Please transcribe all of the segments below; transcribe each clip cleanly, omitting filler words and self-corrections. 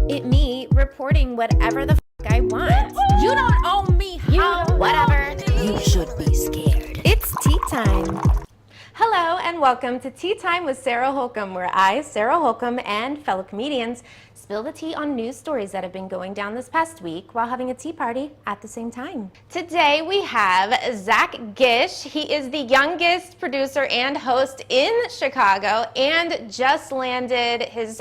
It me reporting whatever the I want. You don't own me. Whatever. You should be scared. It's tea time. Hello and welcome to Tea Time with Sara Holcomb, where I, Sara Holcomb, and fellow comedians spill the tea on news stories that have been going down this past week while having a tea party at the same time. Today we have Gish. He is the youngest producer and host in Chicago and just landed his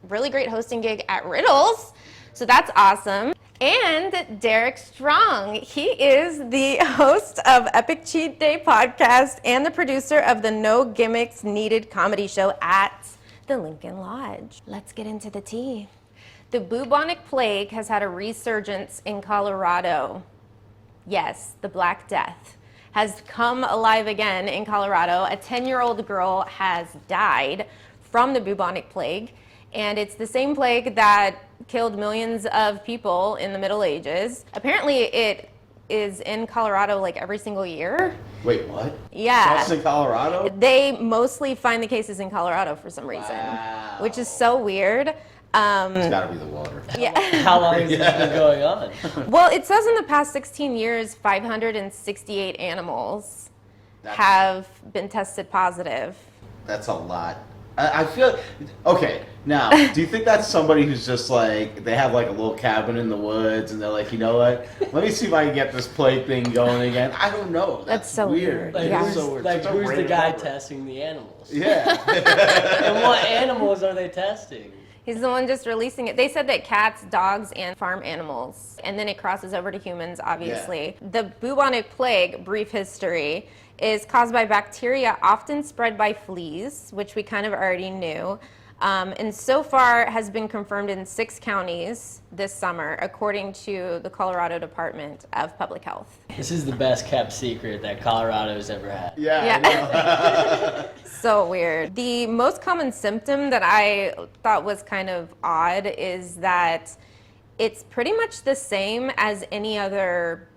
really great hosting gig at Riddles. So that's awesome. And Derek Strong. He is the host of Epic Cheat Day podcast and the producer of the No Gimmicks Needed comedy show at the Lincoln Lodge. Let's get into the tea. The bubonic plague has had a resurgence in Colorado. Yes, the Black Death has come alive again in Colorado. A 10-year-old girl has died from the bubonic plague, and it's the same plague that killed millions of people in the Middle Ages. Apparently it is in Colorado like every single year. Wait, what? Yeah. Just in Colorado? They mostly find the cases in Colorado for some reason, which is so weird. It's gotta be the water. Yeah. How long has this been going on? Well, it says in the past 16 years, 568 animals have been tested positive. That's a lot. I feel, okay, now, do you think that's somebody who's just like, they have like a little cabin in the woods and they're like, you know what, let me see if I can get this plague thing going again? I don't know. That's so weird. Like, Yeah. who's, So weird. like, Such a who's the random guy number. testing the animals? Yeah. And what animals are they testing? He's the one just releasing it. They said that cats, dogs, and farm animals, and then it crosses over to humans, obviously. The bubonic plague, brief history, is caused by bacteria often spread by fleas, which we kind of already knew. And so far has been confirmed in 6 counties this summer, according to the Colorado Department of Public Health. This is the best kept secret that Colorado's ever had. Yeah. I know. So weird. The most common symptom that I thought was kind of odd is that it's pretty much the same as any other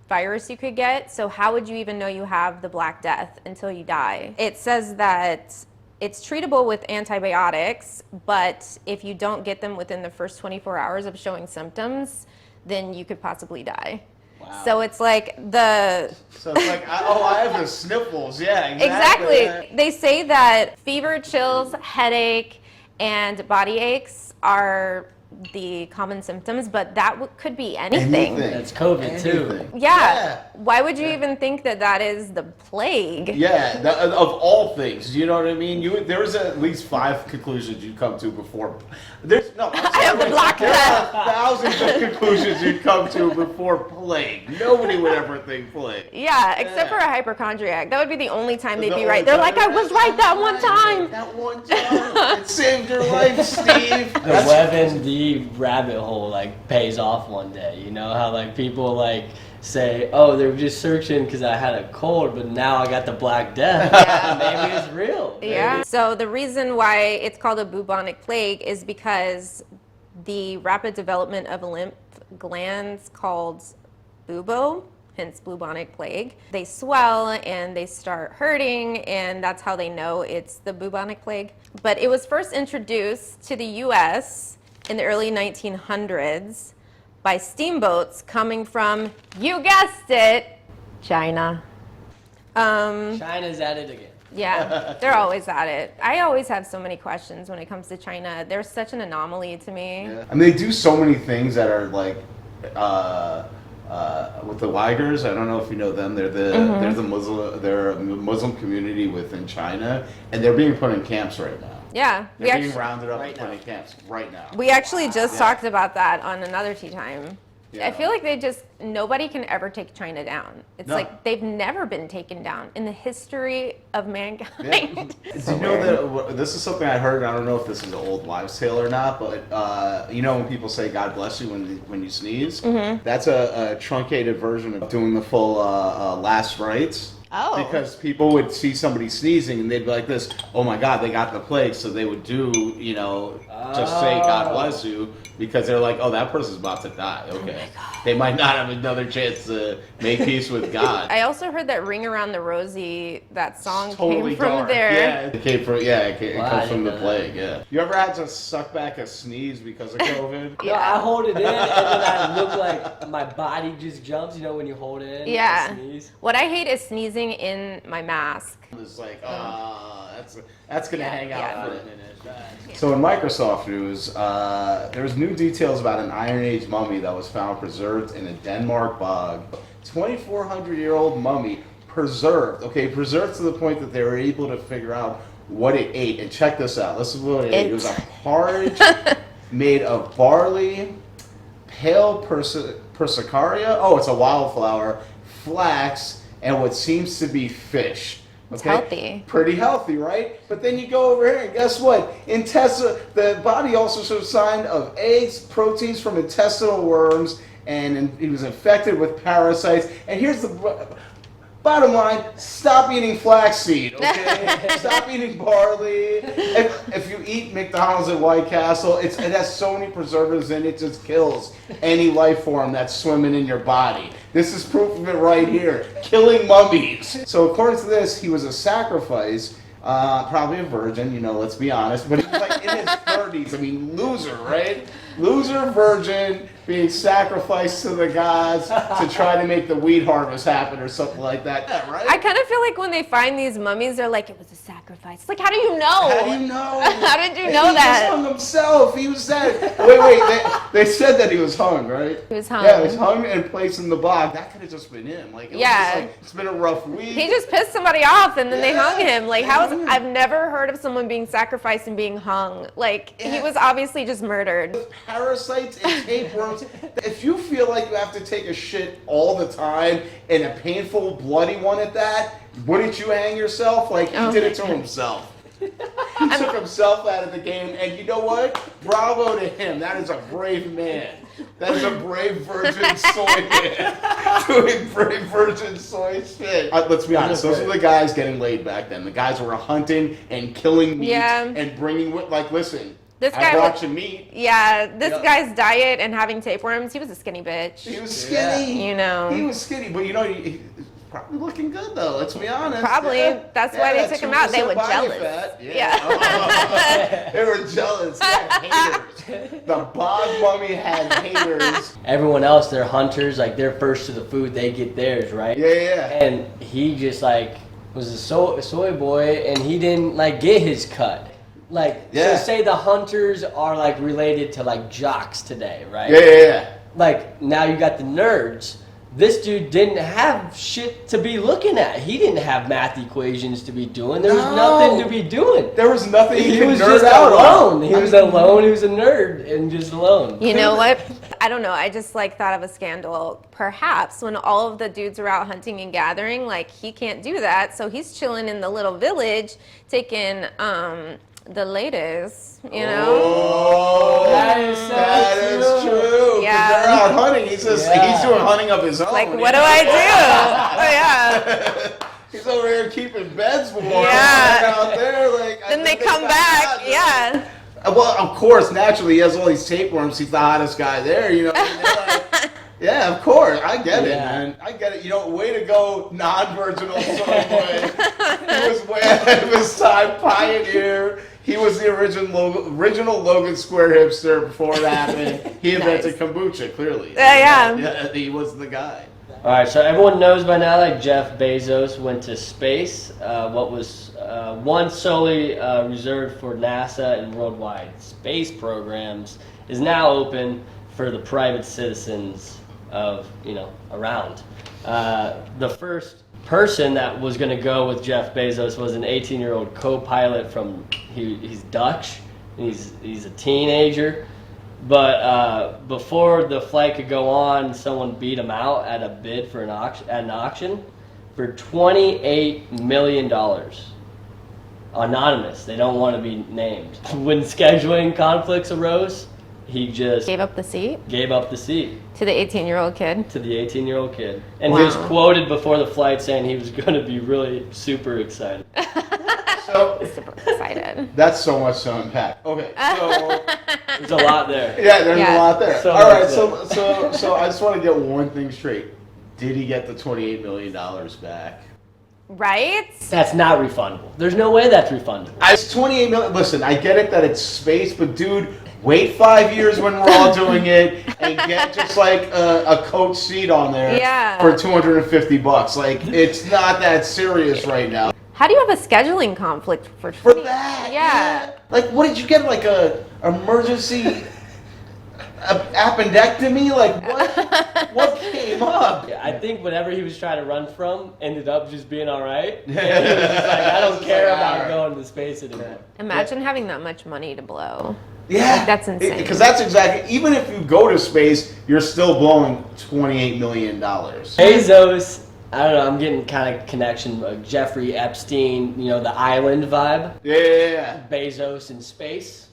virus you could get. So how would you even know you have the Black Death until you die? It says that it's treatable with antibiotics, but if you don't get them within the first 24 hours of showing symptoms, then you could possibly die. Wow. So it's like So it's like, I have the sniffles. Yeah, Exactly. They say that fever, chills, headache, and body aches are the common symptoms, but that could be anything. That's COVID too. Anything. Yeah. Why would you even think that that is the plague? Yeah, of all things, you know what I mean? There's at least 5 conclusions you'd come to before. I have the Black There Death. are thousands of conclusions you'd come to before plague. Nobody would ever think plague. Yeah, except for a hypochondriac. That would be the only time they'd The be only right. They're like, time. I was right that one time. That one time. It saved your life, Steve. The WebMD rabbit hole like pays off one day. You know how like people like say, oh, they're just searching because I had a cold, but now I got the Black Death. Yeah. Maybe it's real. Yeah. So the reason why it's called a bubonic plague is because the rapid development of lymph glands called bubo, hence bubonic plague. They swell and they start hurting, and that's how they know it's the bubonic plague. But it was first introduced to the U.S. in the early 1900s by steamboats coming from, you guessed it, China. China's at it again. Yeah, they're always at it. I always have so many questions when it comes to China. They're such an anomaly to me. Yeah. I mean, they do so many things that are like, with the Uyghurs. I don't know if you know them. They're a Muslim community within China, and they're being put in camps right now. Yeah, They're being rounded up and put in camps right now. we actually just Yeah. talked about that on another Tea Time. Yeah. I feel like nobody can ever take China down. It's No. like they've never been taken down in the history of mankind. Do you know that this is something I heard? I don't know if this is an old wives' tale or not, but you know when people say "God bless you" when you sneeze, that's a truncated version of doing the full last rites. Oh. Because people would see somebody sneezing and they'd be like this, oh my God, they got the plague. So they would do, you know, just say God bless you, because they're like, oh, that person's about to die. Okay. They might not have another chance to make peace with God. I also heard that Ring Around the Rosie, that song Totally came from dark. there. Yeah, it came from, it Wow, I comes from didn't the know plague, yeah. You ever had to suck back a sneeze because of COVID? No, I hold it in, and then I look like my body just jumps. You know when you hold it in, Yeah. and sneeze. What I hate is sneezing in my mask. It's like, that's gonna hang out yeah. for a minute. So in Microsoft news, there was new details about an Iron Age mummy that was found preserved in a Denmark bog. 2,400-year-old mummy preserved. Okay, preserved to the point that they were able to figure out what it ate. And check this out. This is what it ate. It was a porridge made of barley, pale persicaria. Oh, it's a wildflower, flax, and what seems to be fish. It's healthy. Pretty healthy, right? But then you go over here and guess what? The body also shows sign of eggs, proteins from intestinal worms, and he was infected with parasites. And here's the bottom line: stop eating flaxseed, okay? Stop eating barley. If you eat McDonald's at White Castle, it has so many preservatives in it, it just kills any life form that's swimming in your body. This is proof of it right here. Killing mummies. So according to this, he was a sacrifice, probably a virgin, you know, let's be honest, but he was like in his 30s. I mean, loser, right? Loser virgin being sacrificed to the gods to try to make the wheat harvest happen or something like that. Yeah, right? I kind of feel like when they find these mummies, they're like, it was a sacrifice. Like, how do you know? How do you know? How did you know that? He just hung himself. He was dead. Wait. They said that he was hung, right? He was hung. Yeah, he was hung and placed in the bog. That could have just been him. Like, it was Yeah. just like, it's been a rough week. He just pissed somebody off and then they Yeah. hung him. Like, I've never heard of someone being sacrificed and being hung. Like, he Yeah. was obviously just murdered. Parasites and tapeworms. If you feel like you have to take a shit all the time and a painful, bloody one at that, wouldn't you hang yourself? Like, he did it to himself. He took himself out of the game, and you know what? Bravo to him. That is a brave man. That is a brave virgin soy man doing brave virgin soy shit. Let's be honest. Those are the guys getting laid back then. The guys who were hunting and killing meat and bringing, like, listen. This I'm guy watching meat. Yeah, this guy's diet and having tapeworms, he was a skinny bitch. He was skinny. You know. He was skinny, but you know, he's probably looking good though. Let's be honest. Probably. Yeah. That's why they took him out. They 2% were body jealous. fat. Yeah. Oh, they were jealous. They had haters. The bog mummy had haters. Everyone else, they're hunters. Like they're first to the food, they get theirs, right? Yeah. And he just like was a soy boy, and he didn't like get his cut. Like, so say the hunters are like related to like jocks today, right? Yeah. Like now you got the nerds. This dude didn't have shit to be looking at. He didn't have math equations to be doing. There was nothing to be doing. There was nothing He could was nerd just out alone. on. He was alone. He was a nerd and just alone. You know what? I don't know. I just like thought of a scandal. Perhaps when all of the dudes are out hunting and gathering, like he can't do that. So he's chilling in the little village taking the ladies, you know? Oh, That is so that is true. Yeah. They're out hunting. He's just he's doing hunting of his own. Like, what do I do? Oh, yeah. He's over here keeping beds warm. Yeah. They're out there, like. Then they come back, yeah. Well, of course, naturally, he has all these tapeworms. He's the hottest guy there, you know. Like, yeah, of course. I get it, man. I get it. You know, way to go, non-virginal soy boy. He was way ahead of his time, pioneer. He was the original Logan Square hipster before it happened. He invented kombucha, clearly. Yeah, he was the guy. All right, so everyone knows by now that Jeff Bezos went to space. What was once solely reserved for NASA and worldwide space programs is now open for the private citizens of, around. The first person that was going to go with Jeff Bezos was an 18-year-old co-pilot from, he's Dutch, he's a teenager. But before the flight could go on, someone beat him out at a bid for an auction for $28 million. Anonymous. They don't want to be named. When scheduling conflicts arose, he just Gave up the seat gave up the seat to the 18-year-old kid. to the 18-year-old kid. And Wow. he was quoted before the flight saying he was going to be really super excited. So Super excited. that's so much to unpack. Okay, so There's a lot there. yeah, there's Yeah. a lot there. So All right, much so I just want to get one thing straight. Did he get the $28 million back? Right? That's not refundable. There's no way that's refundable. It's 28 million. Listen, I get it that it's space, but dude, wait 5 years when we're all doing it and get just like a coach seat on there Yeah. for $250. Like, it's not that serious right now. How do you have a scheduling conflict for For 20? that, Yeah. Like, what did you get? Like a emergency appendectomy? Like, what came up? Yeah, I think whatever he was trying to run from ended up just being all right. And he Yeah. was just like, I don't Just care like, about all right. going to space anymore. Imagine having that much money to blow. Yeah, Like, that's insane. Because that's exactly. Even if you go to space, you're still blowing $28 million. Bezos, I don't know, I'm getting kind of connection of Jeffrey Epstein, you know, the island vibe. Yeah. Bezos in space.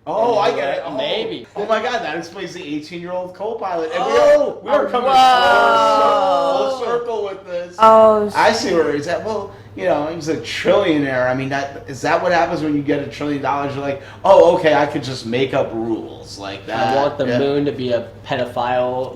Oh, I get it. Oh. Maybe. Oh my God, that explains the 18-year-old co-pilot. And Oh, we are coming full circle with this. Oh, I see where he's at. Well, you know, he's a trillionaire. I mean, is that what happens when you get $1 trillion? You're like, oh, okay, I could just make up rules like that. I want the Yeah. moon to be a pedophile,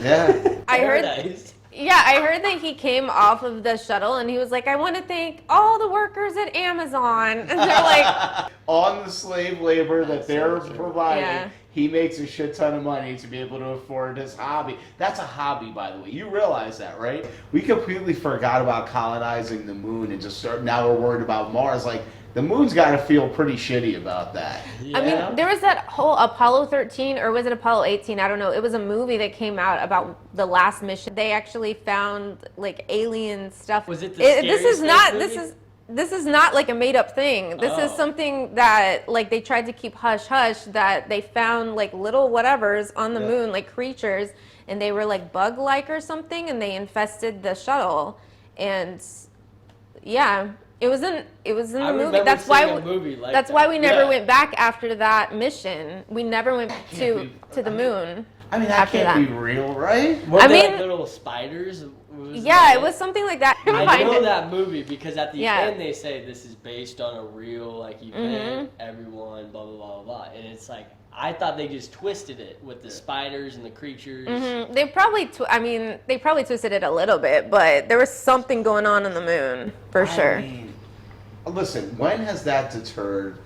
Yeah. I heard. paradise. Yeah, I heard that he came off of the shuttle and he was like, I want to thank all the workers at Amazon. And they're like, On the slave labor that they're providing, Yeah. he makes a shit ton of money to be able to afford his hobby. That's a hobby, by the way. You realize that, right? We completely forgot about colonizing the moon and now we're worried about Mars. Like, the moon's got to feel pretty shitty about that. Yeah. I mean, there was that whole Apollo 13, or was it Apollo 18? I don't know. It was a movie that came out about the last mission. They actually found like alien stuff. Was it the This Scary is Space not. movie? This is not like a made up thing. This is Oh. something that like they tried to keep hush hush. That they found like little whatevers on the Yeah. moon, like creatures, and they were like bug like or something, and they infested the shuttle. And yeah. It was in I the movie. remember That's why seeing a movie like that's that. why we never Yeah. went back after that mission. We never went to the moon. I mean, that After can't that. be real, right? Were I there, like, mean- little spiders? Yeah, it was something like that. I know that movie because at the Yeah. end they say this is based on a real like event, everyone, blah blah blah blah blah, and it's like I thought they just twisted it with the spiders and the creatures. They probably, they probably twisted it a little bit, but there was something going on the moon for sure. I mean, listen, when has that deterred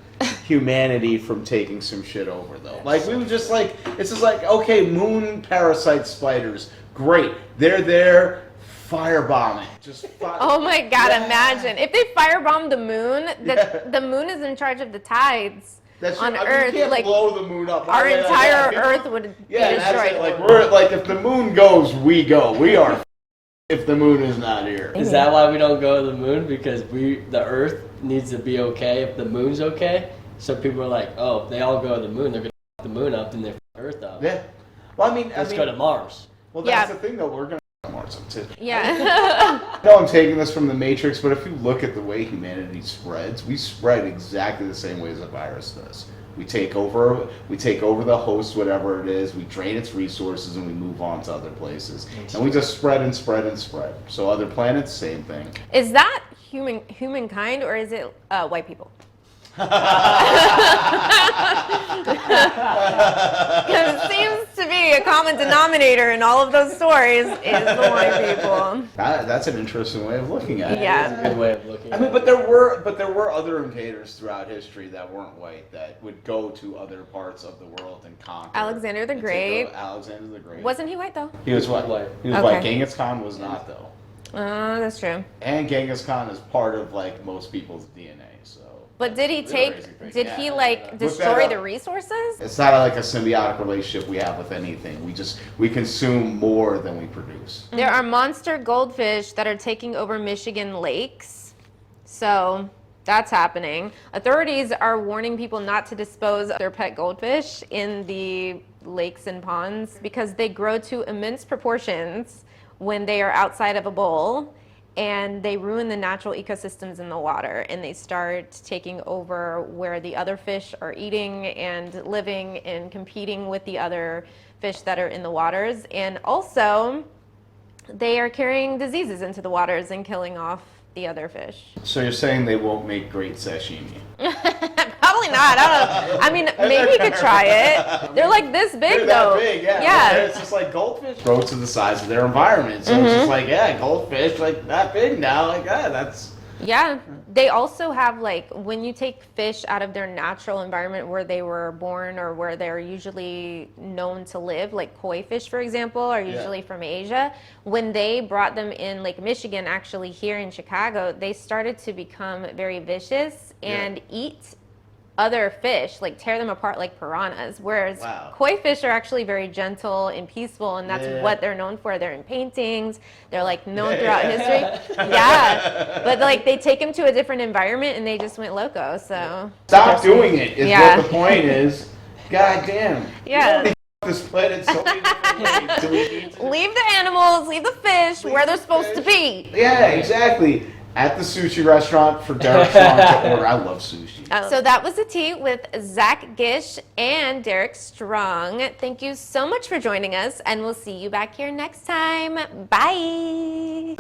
humanity from taking some shit over, though? Like, we were just like, it's just like, okay, moon parasite spiders, great. They're there, firebombing. Just Oh my God! Yeah. Imagine if they firebombed the moon. Yeah. The moon is in charge of the tides on Earth. You can't Like blow the moon up. our I mean, entire yeah, Earth would Yeah, be that's destroyed. it. Like, we're like, if the moon goes, we go. We are if the moon is not here. Is that why we don't go to the moon? Because the Earth needs to be okay if the moon's okay. So people are like, oh, if they all go to the moon, they're gonna f the moon up, then they f the Earth up. Yeah. Well, I mean, Let's go to Mars. Well, that's Yeah. the thing, though. We're gonna Mars too. Yeah. I know I'm taking this from the Matrix, but if you look at the way humanity spreads, we spread exactly the same way as a virus does. We take over the host, whatever it is, we drain its resources, and we move on to other places. And we just spread and spread and spread. So other planets, same thing. Is that humankind or is it white people? Because it seems to be a common denominator in all of those stories is the white people. That's an interesting way of looking at it. Yeah. That's a good way of looking I at mean, it. but there were other invaders throughout history that weren't white that would go to other parts of the world and conquer. Alexander the and Great. take over. Alexander the Great. Wasn't he white though? He was white. He was Okay. white. Genghis Khan was not, though. That's true. And Genghis Khan is part of like most people's DNA. So. But did he It's a take? crazy thing. Did Yeah. he like Look that destroy up. the resources? It's not like a symbiotic relationship we have with anything. We consume more than we produce. There are monster goldfish that are taking over Michigan lakes. So that's happening. Authorities are warning people not to dispose of their pet goldfish in the lakes and ponds because they grow to immense proportions when they are outside of a bowl. and they ruin the natural ecosystems in the water, and they start taking over where the other fish are eating and living and competing with the other fish that are in the waters. And also, they are carrying diseases into the waters and killing off the other fish. So you're saying they won't make great sashimi? Probably not. I don't know. I mean, maybe you could try it. They're like this big, They're though. that big, yeah. Yeah. It's just like goldfish grow to the size of their environment. So it's just like, yeah, goldfish like that big now. Like, yeah, that's... Yeah. They also have, like, when you take fish out of their natural environment where they were born or where they're usually known to live, like koi fish, for example, are usually from Asia. When they brought them in Lake Michigan, actually here in Chicago, they started to become very vicious and eat other fish, like tear them apart like piranhas, whereas koi fish are actually very gentle and peaceful, and that's what they're known for. They're in paintings, they're like known throughout history. But like they take them to a different environment and they just went loco. So stop doing it is what the point is. God damn. Yeah. This planet so many different ways. Do we need to... Leave the animals, leave the fish where they're supposed to be. Yeah, exactly. At the sushi restaurant for Derek Strong to order. I love sushi. So that was the tea with Zach Gish and Derek Strong. Thank you so much for joining us, and we'll see you back here next time. Bye.